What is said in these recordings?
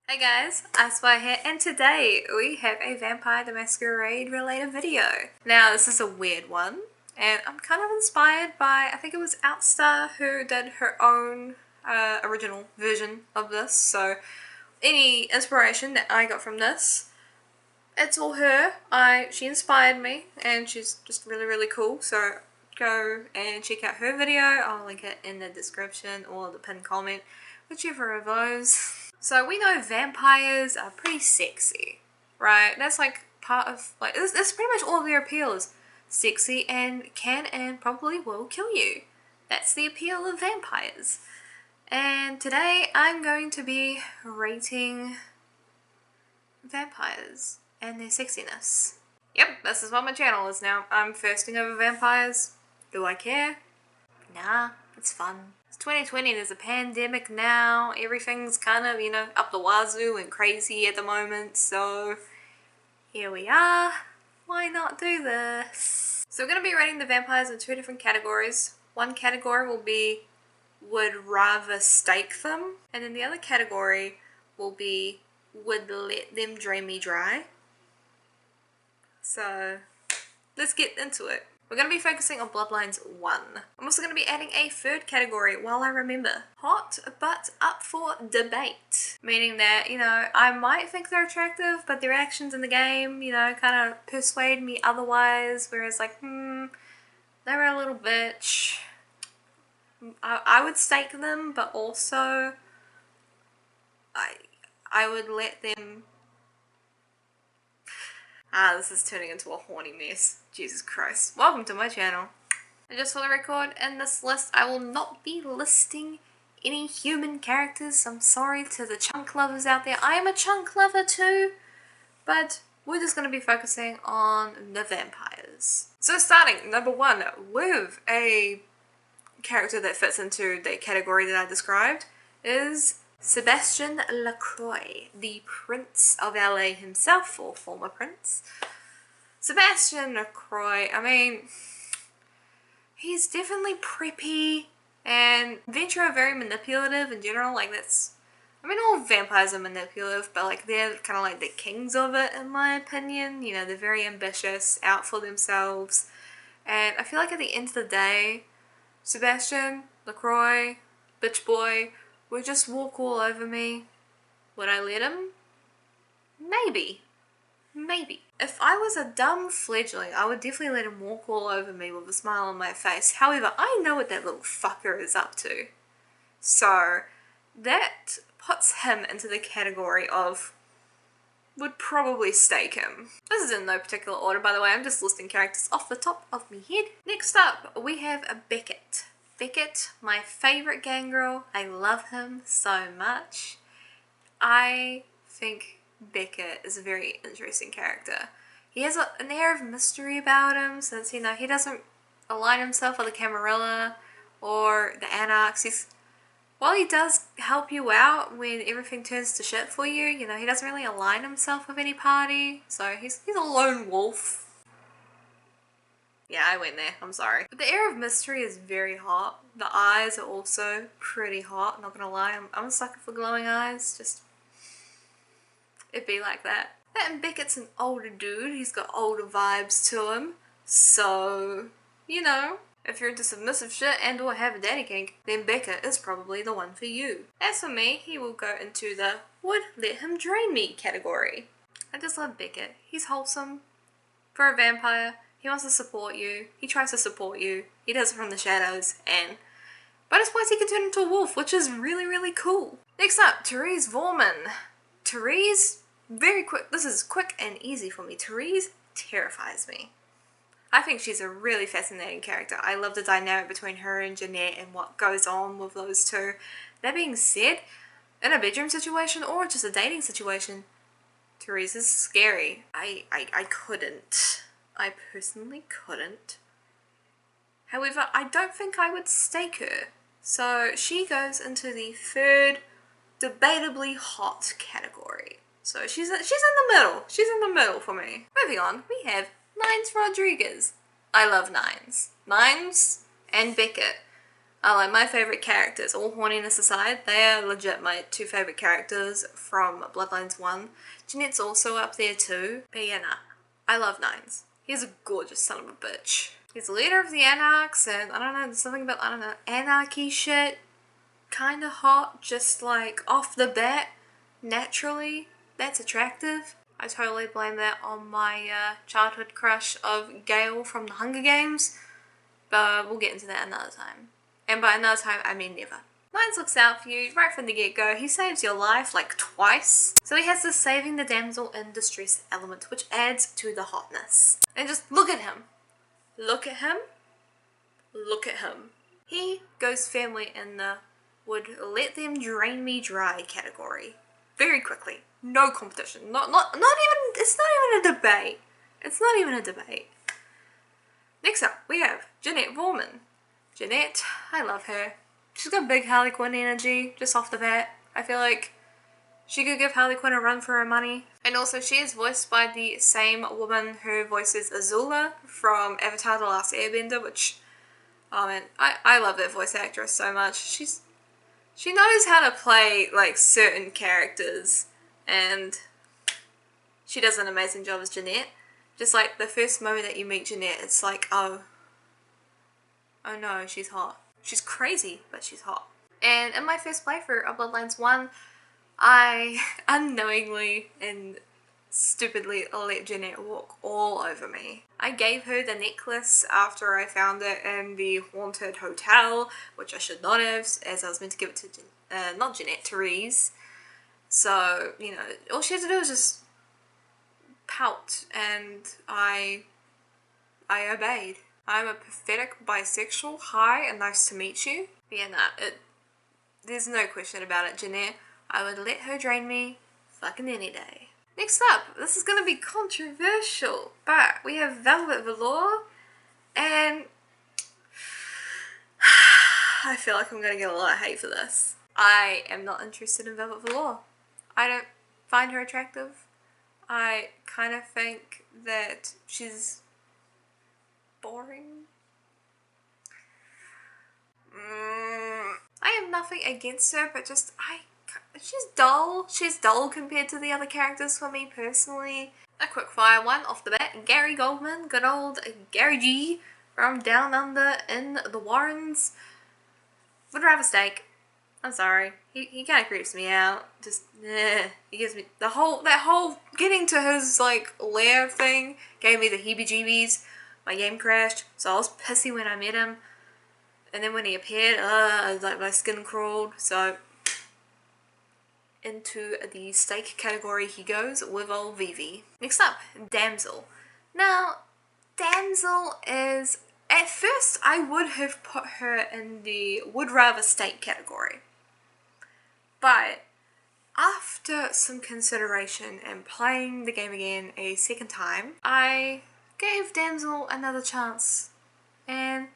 Hey guys, IceWire here, and today we have a Vampire the Masquerade related video. Now this is a weird one, and I'm kind of inspired by, I think it was Outstar who did her own original version of this, so any inspiration that I got from this, it's all her. She inspired me, and she's just really cool, so go and check out her video. I'll link it in the description or the pinned comment, whichever of those. So we know vampires are pretty sexy, right? That's like part of, like, that's pretty much all of their appeal is sexy and can and probably will kill you. That's the appeal of vampires. And today I'm going to be rating vampires and their sexiness. Yep, this is what my channel is now. I'm thirsting over vampires. Do I care? Nah, it's fun. It's 2020, there's a pandemic now, everything's kind of, up the wazoo and crazy at the moment, so here we are. Why not do this? So we're going to be rating the vampires in two different categories. One category will be would rather stake them, and then the other category will be would let them drain me dry. So let's get into it. We're going to be focusing on Bloodlines 1. I'm also going to be adding a third category while I remember. Hot, but up for debate. Meaning that, I might think they're attractive, but their actions in the game, kind of persuade me otherwise. Whereas like, they're a little bitch. I would stake them, but also I would let them... this is turning into a horny mess. Jesus Christ. Welcome to my channel. And just for the record, in this list I will not be listing any human characters. I'm sorry to the chunk lovers out there. I am a chunk lover too. But we're just going to be focusing on the vampires. So starting, number one, with a character that fits into the category that I described, is Sebastian Lacroix, the Prince of LA himself, or former prince. Sebastian Lacroix, I mean, he's definitely preppy, and Venture are very manipulative in general. Like, that's, I mean, all vampires are manipulative, but like they're kind of like the kings of it in my opinion. They're very ambitious, out for themselves, and I feel like at the end of the day, Sebastian Lacroix, bitch boy, would just walk all over me. Would I let him? Maybe. Maybe. If I was a dumb fledgling, I would definitely let him walk all over me with a smile on my face. However, I know what that little fucker is up to. So, that puts him into the category of would probably stake him. This is in no particular order, by the way. I'm just listing characters off the top of my head. Next up, we have Bigot. Bigot, my favourite gangrel. I love him so much. I think Bigot is a very interesting character. He has an air of mystery about him since, he doesn't align himself with the Camarilla or the Anarchs. While he does help you out when everything turns to shit for you, he doesn't really align himself with any party. So he's a lone wolf. Yeah, I went there. I'm sorry. But the air of mystery is very hot. The eyes are also pretty hot. Not gonna lie, I'm a sucker for glowing eyes. Just, it'd be like that. And Bigot's an older dude. He's got older vibes to him. So, if you're into submissive shit and or have a daddy kink, then Bigot is probably the one for you. As for me, he will go into the would let him drain me category. I just love Bigot. He's wholesome. For a vampire, he wants to support you. He tries to support you. He does it from the shadows, and bonus points he can turn into a wolf, which is really cool. Next up, Therese Woman. Therese, very quick. This is quick and easy for me. Therese terrifies me. I think she's a really fascinating character. I love the dynamic between her and Jeanette and what goes on with those two. That being said, in a bedroom situation or just a dating situation, Therese is scary. I couldn't. I personally couldn't. However, I don't think I would stake her. So she goes into the third, debatably hot category. So she's in the middle. She's in the middle for me. Moving on, we have Nines Rodriguez. I love Nines. Nines and Bigot Like my favorite characters, all horniness aside, they are legit my two favorite characters from Bloodlines 1. Jeanette's also up there too, but yeah, nah, I love Nines. He's a gorgeous son of a bitch. He's the leader of the Anarchs, and I don't know, there's something about, I don't know, anarchy shit. Kinda hot, just like off the bat, naturally, that's attractive. I totally blame that on my childhood crush of Gale from the Hunger Games, but we'll get into that another time. And by another time, I mean never. Nines looks out for you right from the get-go. He saves your life like twice. So he has this saving the damsel in distress element, which adds to the hotness. And just look at him. Look at him. Look at him. He goes firmly in the would let them drain me dry category. Very quickly. No competition. Not even, it's not even a debate. It's not even a debate. Next up, we have Therese Woman. Jeanette, I love her. She's got big Harley Quinn energy, just off the bat. I feel like she could give Harley Quinn a run for her money. And also she is voiced by the same woman who voices Azula from Avatar The Last Airbender, which, oh man, I love that voice actress so much. She knows how to play like certain characters, and she does an amazing job as Jeanette. Just like the first moment that you meet Jeanette, it's like, oh no, she's hot. She's crazy, but she's hot. And in my first playthrough of Bloodlines 1, I unknowingly and stupidly let Jeanette walk all over me. I gave her the necklace after I found it in the haunted hotel, which I should not have, as I was meant to give it to, not Jeanette, Therese. So, you know, all she had to do was just pout, and I obeyed. I'm a pathetic bisexual. Hi, and nice to meet you. But yeah, nah, there's no question about it, Jeanette. I would let her drain me fucking any day. Next up, this is gonna be controversial, but we have Velvet Velour, and I feel like I'm gonna get a lot of hate for this. I am not interested in Velvet Velour. I don't find her attractive. I kind of think that she's boring. I have nothing against her, but just she's dull. She's dull compared to the other characters for me personally. A quick fire one off the bat. Gary Goldman, good old Gary G from Down Under in the Warrens. Would rather steak. I'm sorry. He kind of creeps me out. Just, he gives me that whole getting to his like lair thing gave me the heebie-jeebies. My game crashed, so I was pissy when I met him. And then when he appeared, like my skin crawled. So into the steak category he goes with old Vivi. Next up, Damsel. Now, Damsel is, at first I would have put her in the would rather steak category. But after some consideration and playing the game again a second time, I gave Damsel another chance. And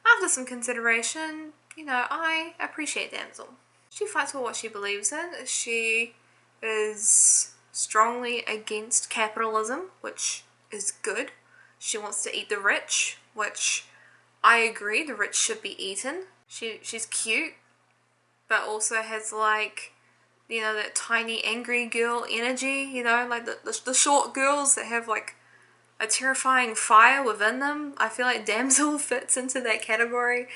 after some consideration, you know, I appreciate Damsel. She fights for what she believes in. She is strongly against capitalism, which is good. She wants to eat the rich, which I agree, the rich should be eaten. She's cute, but also has like, you know, that tiny angry girl energy, you know, like the short girls that have like a terrifying fire within them. I feel like Damsel fits into that category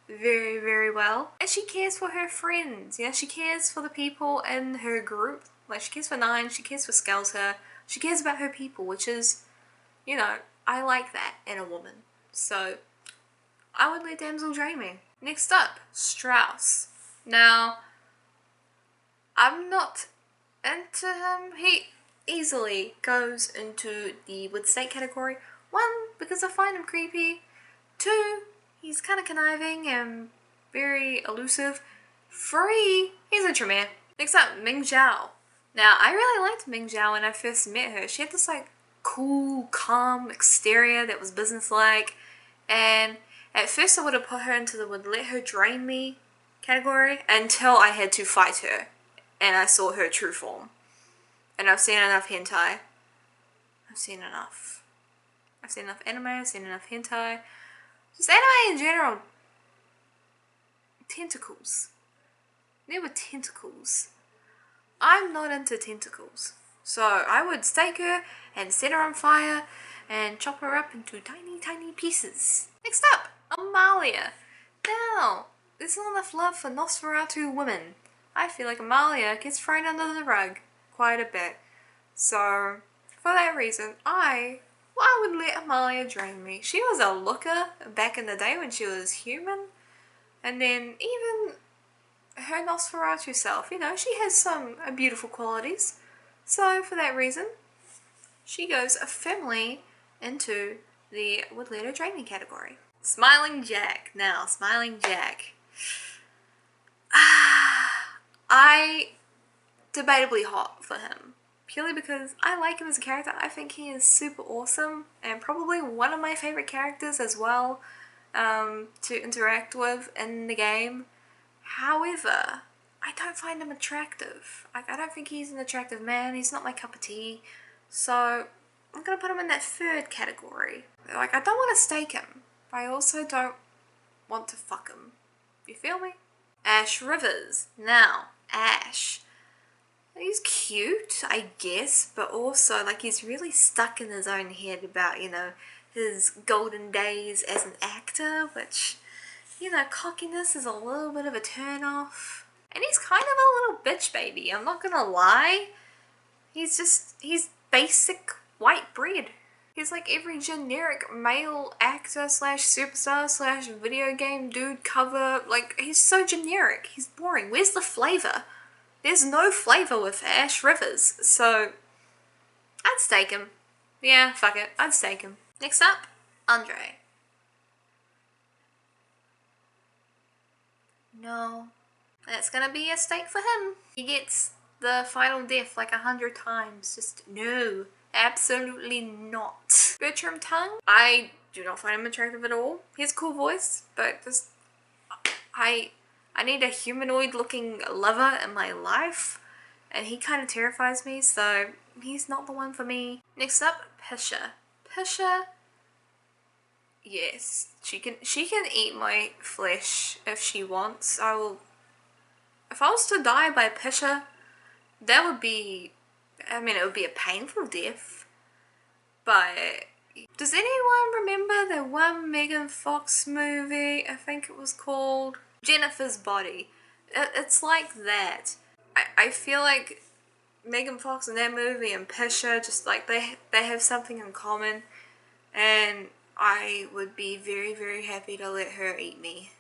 very, very well. And she cares for her friends, you know, she cares for the people in her group. Like, she cares for Nine, she cares for Skelter, she cares about her people, which is, you know, I like that in a woman. So, I would let Damsel drain me. Next up, Strauss. Now, I'm not into him. He easily goes into the with steak category. One, because I find him creepy. Two, he's kind of conniving and very elusive. Three, he's a Tremere. Next up, Ming Zhao. Now, I really liked Ming Zhao when I first met her. She had this like cool, calm exterior that was businesslike. And at first I would have put her into the would let her drain me category until I had to fight her. And I saw her true form. And I've seen enough hentai. I've seen enough. I've seen enough anime, I've seen enough hentai. Just anime in general tentacles. There were tentacles. I'm not into tentacles. So I would stake her and set her on fire and chop her up into tiny, tiny pieces. Next up, Amalia. Now, there's not enough love for Nosferatu women. I feel like Amalia gets thrown under the rug quite a bit. So, for that reason, I would let Amalia drain me. She was a looker back in the day when she was human. And then even her Nosferatu self, you know, she has some beautiful qualities. So, for that reason, she goes firmly into the would let her drain me category. Smiling Jack. Now, Smiling Jack. I debatably hot for him. Purely because I like him as a character. I think he is super awesome and probably one of my favorite characters as well to interact with in the game. However, I don't find him attractive. I don't think he's an attractive man. He's not my cup of tea. So I'm going to put him in that third category. Like, I don't want to stake him. But I also don't want to fuck him. You feel me? Ash Rivers. Now, Ash. He's cute, I guess, but also, like, he's really stuck in his own head about, you know, his golden days as an actor, which, you know, cockiness is a little bit of a turn-off. And he's kind of a little bitch baby, I'm not gonna lie. He's basic white bread. He's like every generic male actor slash superstar slash video game dude cover. Like, he's so generic. He's boring. Where's the flavor? There's no flavor with Ash Rivers, so I'd stake him. Yeah, fuck it. I'd stake him. Next up, Andre. No. That's gonna be a stake for him. He gets the final death like 100 times. Just no. Absolutely not. Bertram Tongue, I do not find him attractive at all. He has a cool voice, but just I need a humanoid looking lover in my life, and he kind of terrifies me, so he's not the one for me. Next up, Pisha. Pisha, yes, she can eat my flesh if she wants. If I was to die by Pisha, that would be, I mean, it would be a painful death, but does anyone remember the one Megan Fox movie, I think it was called Jennifer's Body? It's like that. I feel like Megan Fox in that movie and Pisha, just like they have something in common, and I would be very, very happy to let her eat me.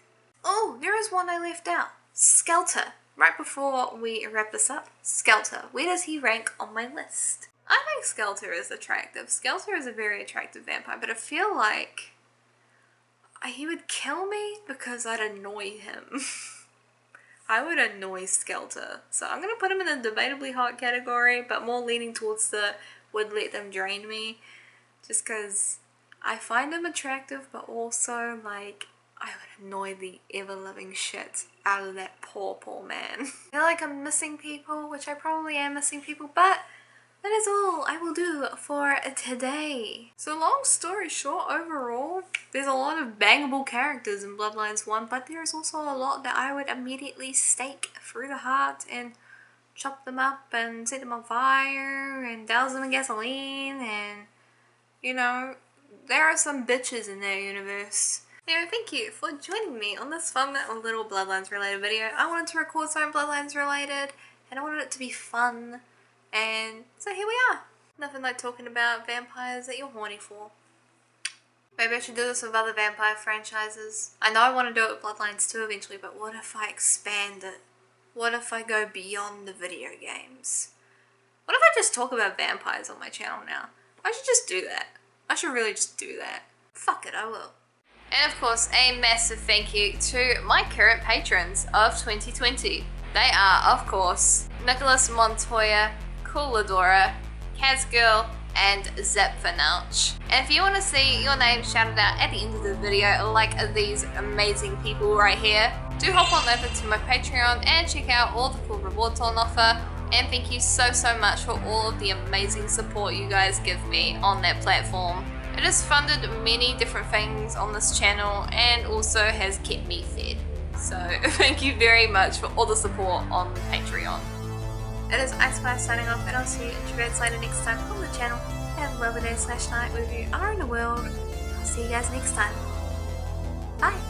Oh, there is one I left out. Skelter. Right before we wrap this up, Skelter. Where does he rank on my list? I think Skelter is attractive. Skelter is a very attractive vampire, but I feel like he would kill me because I'd annoy him. I would annoy Skelter. So I'm going to put him in the debatably hot category, but more leaning towards the would let them drain me. Just because I find him attractive, but also, like, I would annoy the ever-loving shit out of that poor, poor man. I feel like I'm missing people, which I probably am missing people, but that is all I will do for today. So long story short, overall, there's a lot of bangable characters in Bloodlines 1, but there's also a lot that I would immediately stake through the heart and chop them up and set them on fire and douse them in gasoline, and, you know, there are some bitches in their universe. Anyway, thank you for joining me on this fun little Bloodlines related video. I wanted to record something Bloodlines related, and I wanted it to be fun. And so here we are. Nothing like talking about vampires that you're horny for. Maybe I should do this with other vampire franchises. I know I want to do it with Bloodlines 2 eventually, but what if I expand it? What if I go beyond the video games? What if I just talk about vampires on my channel now? I should just do that. I should really just do that. Fuck it, I will. And of course, a massive thank you to my current patrons of 2020. They are, of course, Nicholas Montoya, Cooladora, Kazgirl, and Zepfanouch. And if you want to see your name shouted out at the end of the video like these amazing people right here, do hop on over to my Patreon and check out all the cool rewards on offer. And thank you so much for all of the amazing support you guys give me on that platform. It has funded many different things on this channel and also has kept me fed. So thank you very much for all the support on Patreon. It is IceWire signing off, and I'll see you in Treats later next time on the channel. Have a lovely day / night wherever you are in the world. I'll see you guys next time. Bye!